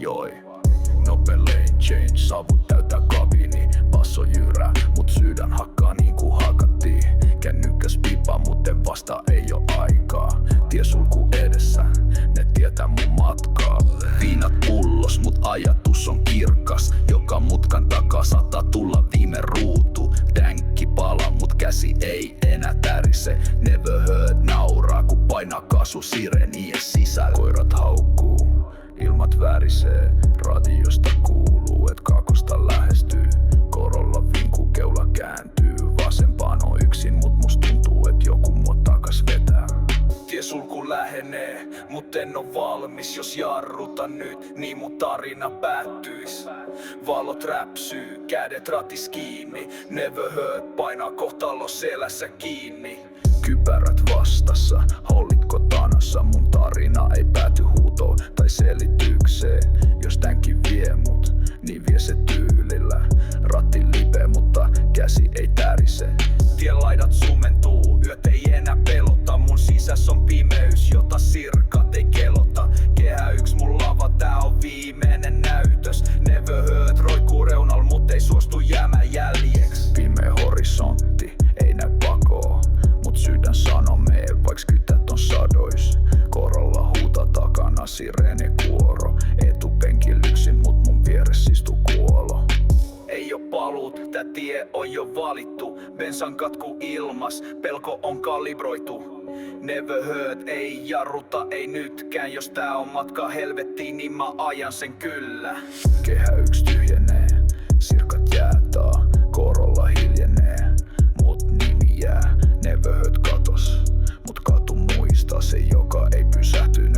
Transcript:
joi. Nope lane change, savut täytää kabini. Basso jyrää, mut sydän hakkaa niinku hakattiin. Kännykkäs pipa, mutten vasta ei oo aikaa. Tiesulku edessä, ne tietää mun matkaa. Viinat pullos, mut ajatus on kirkas. Joka mutkan takaa saattaa tulla viime ruutu. Tänkki pala, mut käsi ei enää tärise. Never heard nauraa, kun painaa kaasu sirenien sisällä. Koirat haukkuu, ilmat värisee. Radiosta kuuluu, et kaakosta lähestyy. Korolla vinku, keula kääntyy. Vasempaan on yksin, mut must tuntuu, et joku mua takas vetää. Tiesulku lähenee, mut en oo valmis. Jos jarruta nyt, niin mun tarina päättyis. Valot räpsyy, kädet ratis kiinni. Never heard, painaa kohtalo selässä kiinni. Kypärät vastassa, hollitko tanassa. Mun tarina ei pääty huutoon tai selitykseen. Jos tämänkin vie mut, niin vie se tyylillä. Ratti lipe, mutta käsi ei tärise. Tienlaidat sumentuu, yöt ei enää pelota. Mun sisäs on pimeys, jota sirkat ei kelota. Kehä yks mun lava, tää on viimeinen näytös. Never heard, roikkuu reunal, mut ei suostu jäämään jäljeks. Pimeä horisontti, ei näy pakoo. Mut sydän sano mee, vaiks kytät on sadois. Korolla huuta takana sireeni kuoro. Etupenkil yksin, mut mun vieressä istuu kuolo. Ei oo paluut, tää tie on jo valittu. Bensan katku ilmas, pelko on kalibroitu. Never heard, ei jarruta, ei nytkään. Jos tää on matka helvettiin, niin mä ajan sen kyllä. Kehä yks tyhjenee, sirkat jäätaa. Korolla hiljenee, mut nimi jää. Never heard katos, mut katu muistaa se, joka ei pysähtynyt.